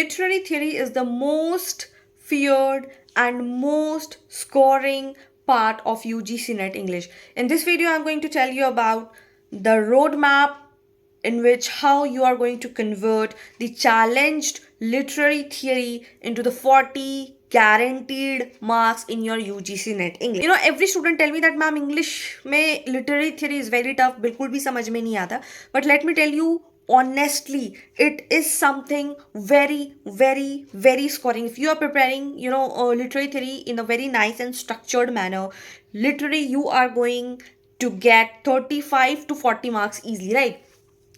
literary theory is the most feared and most scoring part of UGC NET English. In this video, I'm going to tell you about the roadmap in which how you are going to convert the challenged literary theory into the 40 guaranteed marks in your UGC NET English. Every student tell me that ma'am English में literary theory is very tough, बिल्कुल भी समझ में नहीं आता. But let me tell you honestly, it is something very, very, very scoring. If you are preparing, literary theory in a very nice and structured manner, literally you are going to get 35 to 40 marks easily, right?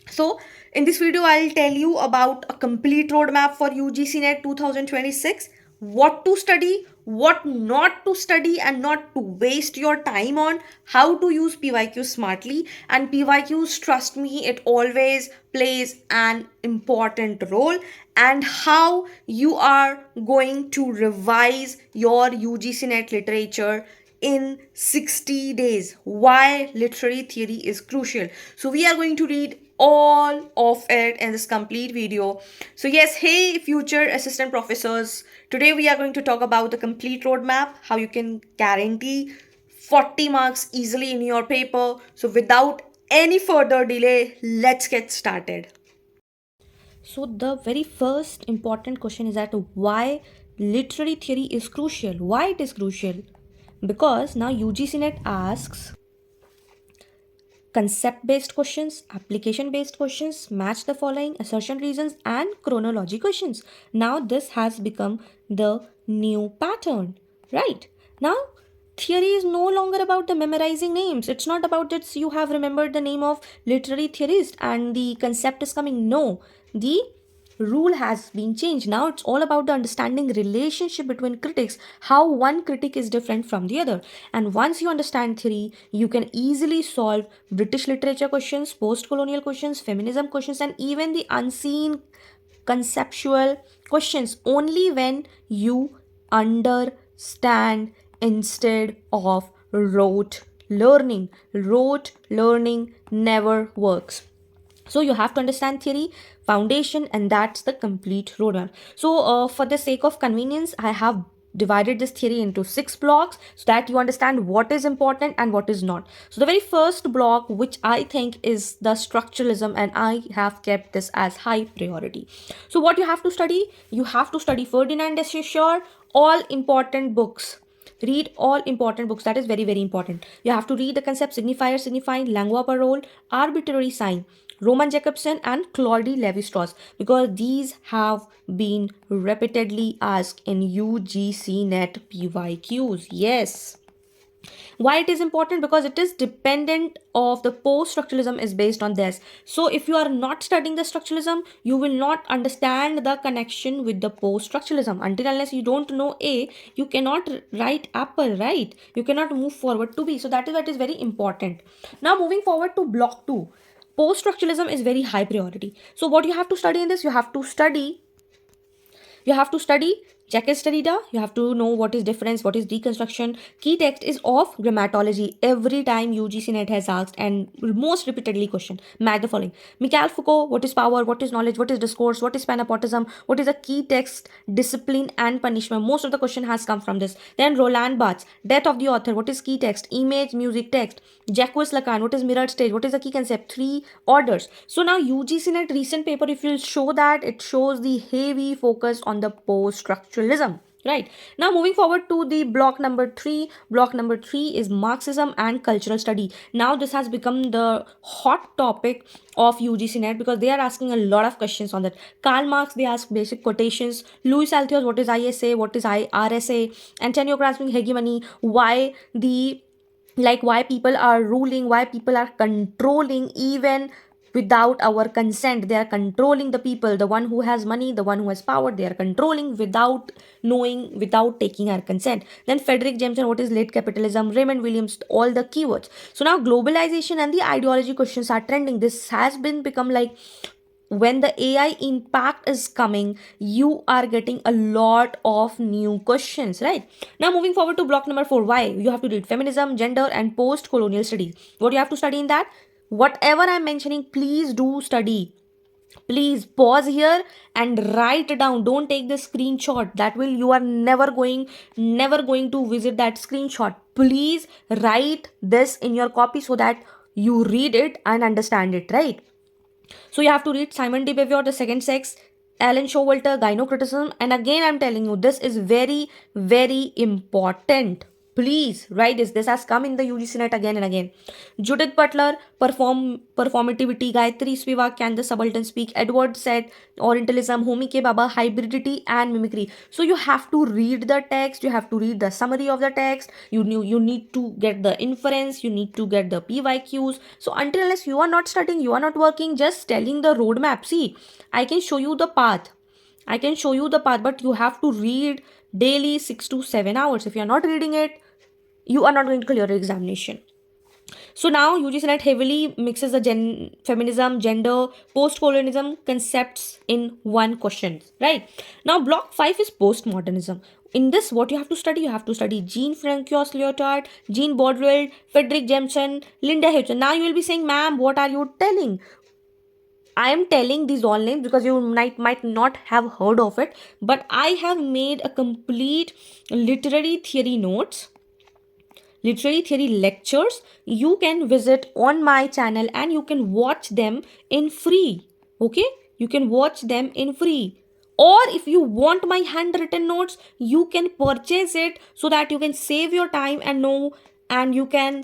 So in this video, I'll tell you about a complete roadmap for UGC NET 2026, what to study, what not to study and not to waste your time on, how to use PYQs smartly. And PYQs, trust me, it always plays an important role, and how you are going to revise your UGC NET literature in 60 days. Why literary theory is crucial. So we are going to read all of it in this complete video. So yes, hey future assistant professors, today we are going to talk about the complete roadmap, how you can guarantee 40 marks easily in your paper. So without any further delay, let's get started. So the very first important question is that why literary theory is crucial. Why it is crucial? Because now UGC NET asks concept-based questions, application-based questions, match the following, assertion reasons, and chronology questions. Now this has become the new pattern, right? Now theory is no longer about the memorizing names. It's not about that you have remembered the name of literary theorist and the concept is coming. No, the rule has been changed. Now it's all about the understanding relationship between critics, how one critic is different from the other. And once you understand theory, you can easily solve British literature questions, post-colonial questions, feminism questions, and even the unseen conceptual questions only when you understand instead of rote learning. Rote learning never works. So you have to understand theory, foundation, and that's the complete roadmap. So for the sake of convenience, I have divided this theory into 6 blocks so that you understand what is important and what is not. So the very first block, which I think is the structuralism, and I have kept this as high priority. So what you have to study? You have to study Ferdinand de Saussure, all important books. Read all important books. That is very, very important. You have to read the concept signifier, signifying, lingua parole, arbitrary sign, Roman Jacobson, and Claudie Lévi-Strauss, because these have been repeatedly asked in UGC NET PYQs. Yes. Why it is important? Because it is dependent of the post-structuralism is based on this. So if you are not studying the structuralism, you will not understand the connection with the post-structuralism. Until unless you don't know A, you cannot write apple, right? You cannot move forward to B. So that is very important. Now moving forward to block 2. Post-structuralism is very high priority. So what you have to study in this? You have to study Jacques Derrida. You have to know what is difference, what is deconstruction. Key text is of grammatology. Every time UGC NET has asked, and most repeatedly question, match the following. Michael Foucault, what is power, what is knowledge, what is discourse, what is panoptism, what is a key text, discipline and punishment. Most of the question has come from this. Then Roland Barthes, death of the author, what is key text, image, music, text. Jacques Lacan, what is mirrored stage, what is the key concept, 3 orders. So now UGC NET recent paper, if you show that, it shows the heavy focus on the post-structuralism. Right. Now moving forward to the block number 3. Block number 3 is Marxism and cultural study. Now this has become the hot topic of UGC NET because they are asking a lot of questions on that. Karl Marx, they ask basic quotations. Louis Althusser, what is ISA, what is RSA. Antonio Gramsci, hegemony, why people are ruling, why people are controlling even without our consent. They are controlling the people, the one who has money, the one who has power. They are controlling without knowing, without taking our consent. Then Frederick Jameson, what is late capitalism, Raymond Williams, all the keywords. So now globalization and the ideology questions are trending. This has become like when the AI impact is coming, you are getting a lot of new questions, right? Now moving forward to block number 4. Why? You have to read feminism, gender, and post-colonial studies. What you have to study in that? Whatever I'm mentioning, please do study. Please pause here and write it down. Don't take the screenshot. That will, you are never going to visit that screenshot. Please write this in your copy so that you read it and understand it, right? So you have to read Simon de Beauvoir, The Second Sex, Alan Showalter, Gynocriticism. And again, I'm telling you, this is very, very important. Please write this. This has come in the UGC NET again and again. Judith Butler, Performativity, Gayatri Spivak, Can the Subaltern Speak, Edward said, Orientalism, Homi Ke Baba, Hybridity and Mimicry. So you have to read the text, you have to read the summary of the text, you need to get the inference, you need to get the PYQs. So until unless you are not studying, you are not working, just telling the roadmap. See, I can show you the path. But you have to read daily 6 to 7 hours. If you are not reading it, you are not going to clear your examination. So now UGC NET heavily mixes the feminism, gender, post-colonialism concepts in one question, right? Now block 5 is postmodernism. In this, what you have to study? You have to study Jean-Francois Lyotard, Jean Baudrillard, Frederick Jameson, Linda Hudson. Now you will be saying, ma'am, what are you telling? I am telling these all names because you might not have heard of it, but I have made a complete literary theory lectures. You can visit on my channel and you can watch them in free. Okay, you can watch them in free. Or if you want my handwritten notes, you can purchase it so that you can save your time and you can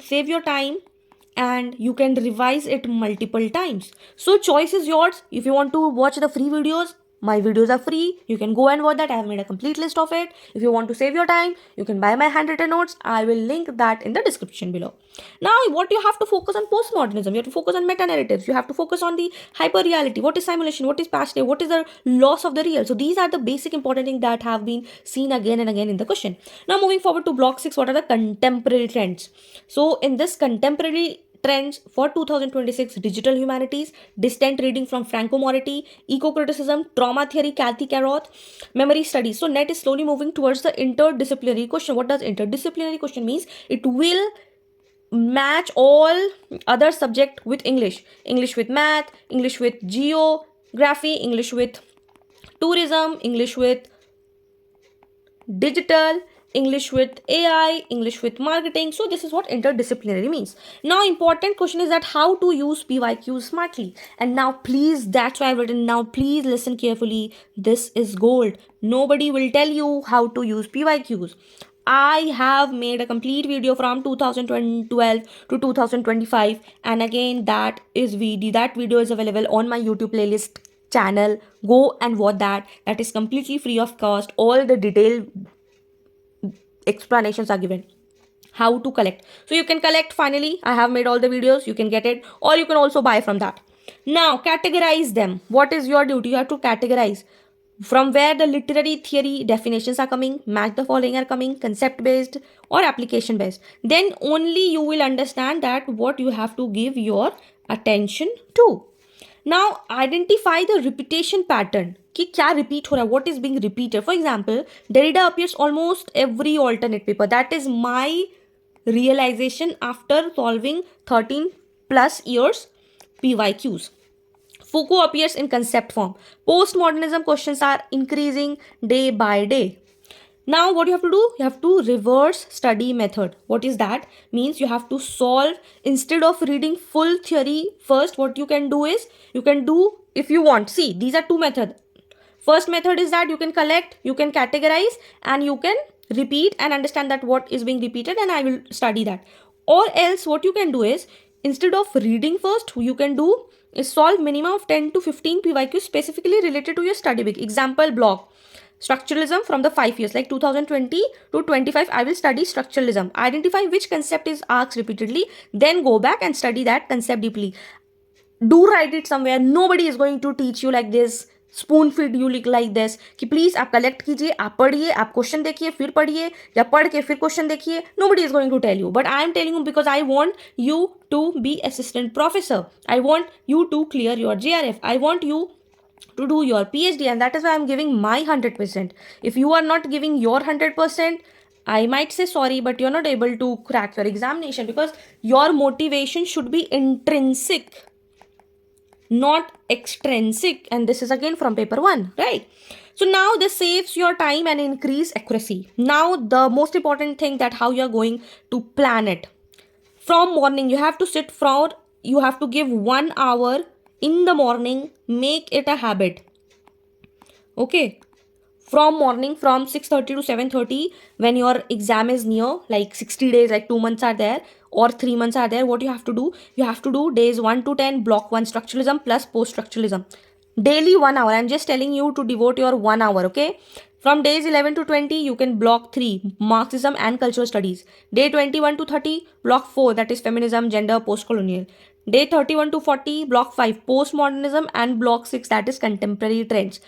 revise it multiple times. So choice is yours. If you want to watch the free videos, my videos are free. You can go and watch that. I have made a complete list of it. If you want to save your time, you can buy my handwritten notes. I will link that in the description below. Now, what you have to focus on postmodernism. You have to focus on meta-narratives. You have to focus on the hyper-reality. What is simulation? What is passive? What is the loss of the real? So these are the basic important things that have been seen again and again in the question. Now, moving forward to block 6, what are the contemporary trends? So in this contemporary trends for 2026, digital humanities, distant reading from Franco Moretti, eco-criticism, trauma theory, Kathy Karoth, memory studies. So NET is slowly moving towards the interdisciplinary question. What does interdisciplinary question means? It will match all other subject with English with math, English with geography, English with tourism, English with digital, English with AI, English with marketing. So this is what interdisciplinary means. Now important question is that how to use PYQs smartly. And now please, that's why I've written now, please listen carefully. This is gold. Nobody will tell you how to use PYQs. I have made a complete video from 2012 to 2025, and again that video is available on my YouTube playlist channel. Go and watch that. That is completely free of cost. All the detailed explanations are given how to collect. So you can collect. Finally, I have made all the videos. You can get it, or you can also buy from that. Now categorize them. What is your duty? You have to categorize from where the literary theory definitions are coming, match the following are coming, concept based or application based. Then only you will understand that what you have to give your attention to. Now identify the repetition pattern. कि क्या repeat हो रहा है? What is being repeated? For example, Derrida appears almost every alternate paper. That is my realization after solving 13 plus years PYQs. Foucault appears in concept form. Postmodernism questions are increasing day by day. Now what you have to do? You have to reverse study method. What is that? Means you have to solve instead of reading full theory first. What you can do is, you can do if you want. See, these are two methods. First method is that you can collect, you can categorize, and you can repeat and understand that what is being repeated, and I will study that. Or else what you can do is, instead of reading first, you can do is solve minimum of 10 to 15 PYQs specifically related to your study week. Example block. Structuralism from the 5 years, like 2020 to 25, I will study structuralism. Identify which concept is asked repeatedly, then go back and study that concept deeply. Do write it somewhere. Nobody is going to teach you like this, spoon feed you like this कि please आप collect कीजिए, आप पढ़िए, आप question देखिए, फिर पढ़िए, या पढ़ के फिर क्वेश्चन देखिए. Nobody is going to tell you, but I am telling you because I want you to be assistant professor. I want you to clear your JRF. I want you to do your PhD, and that is why I am giving my 100%. If you are not giving your 100%, I might say sorry, but you're not able to crack your examination, because your motivation should be intrinsic. not extrinsic. And this is again from paper 1, right? So now this saves your time and increase accuracy. Now the most important thing, that how you are going to plan it. From morning, you have to sit for, you have to give 1 hour in the morning, make it a habit. Okay, from morning, from 6:30 to 7:30, when your exam is near, like 60 days, like 2 months are there or 3 months are there, what you have to do? You have to do days 1 to 10, block 1 structuralism plus post-structuralism. Daily 1 hour. I'm just telling you to devote your 1 hour, okay? From days 11 to 20, you can block 3, Marxism and cultural studies. Day 21 to 30, block 4, that is feminism, gender, postcolonial. Day 31 to 40, block 5, postmodernism, and block 6, that is contemporary trends.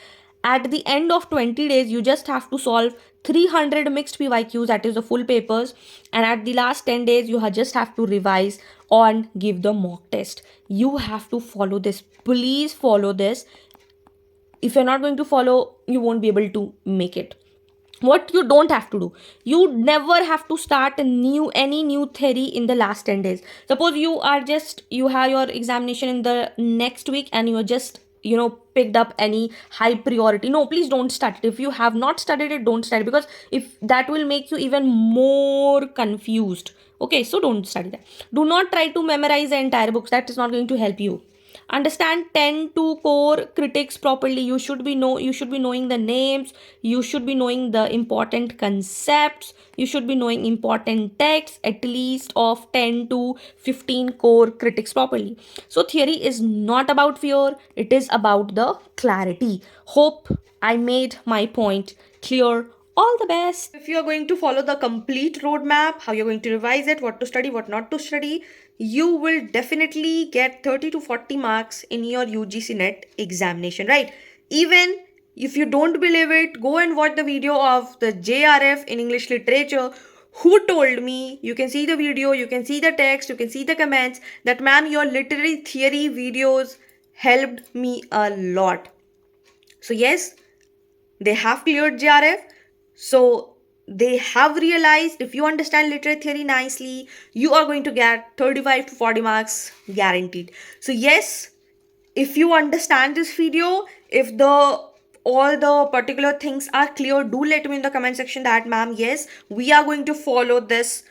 At the end of 20 days, you just have to solve 300 mixed PYQs, that is the full papers. And at the last 10 days, you just have to revise and give the mock test. You have to follow this. Please follow this. If you're not going to follow, you won't be able to make it. What you don't have to do, you never have to start any new theory in the last 10 days. Suppose you have your examination in the next week and you are just picked up any high priority. No, please don't start it. If you have not studied it, don't study, because if that will make you even more confused. Okay, so don't study that. Do not try to memorize the entire books. That is not going to help you. Understand 10 to core critics properly. You should be knowing the names, you should be knowing the important concepts, you should be knowing important texts, at least of 10 to 15 core critics properly. So theory is not about fear, it is about the clarity. Hope I made my point clear. All the best. If you are going to follow the complete roadmap, how you're going to revise it, what to study, what not to study, you will definitely get 30 to 40 marks in your UGC NET examination, right? Even if you don't believe it, go and watch the video of the JRF in English Literature who told me. You can see the video, you can see the text, you can see the comments, that ma'am, your literary theory videos helped me a lot. So yes, they have cleared JRF. So they have realized if you understand literary theory nicely, you are going to get 35 to 40 marks guaranteed. So yes, if you understand this video, if all the particular things are clear, do let me in the comment section that ma'am, yes, we are going to follow this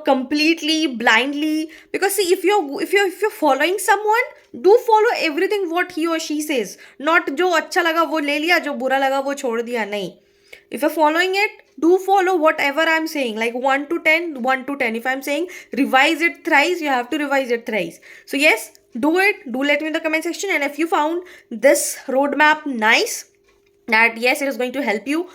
completely blindly. Because see, if you're following someone, do follow everything what he or she says, not jo acha laga wo le liya, jo bura laga wo chhod diya. Nahi. If you're following it, do follow whatever I'm saying, like 1 to 10, 1 to 10. If I'm saying revise it thrice, you have to revise it thrice. So yes, do it. Do let me in the comment section. And if you found this roadmap nice, that yes, it is going to help you,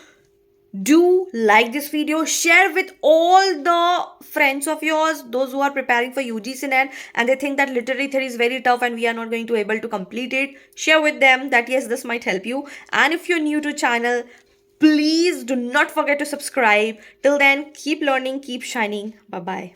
do like this video, share with all the friends of yours, those who are preparing for UGC NET and they think that literary theory is very tough and we are not going to able to complete it. Share with them that yes, this might help you. And if you're new to channel, please do not forget to subscribe. Till then, keep learning, keep shining. Bye bye.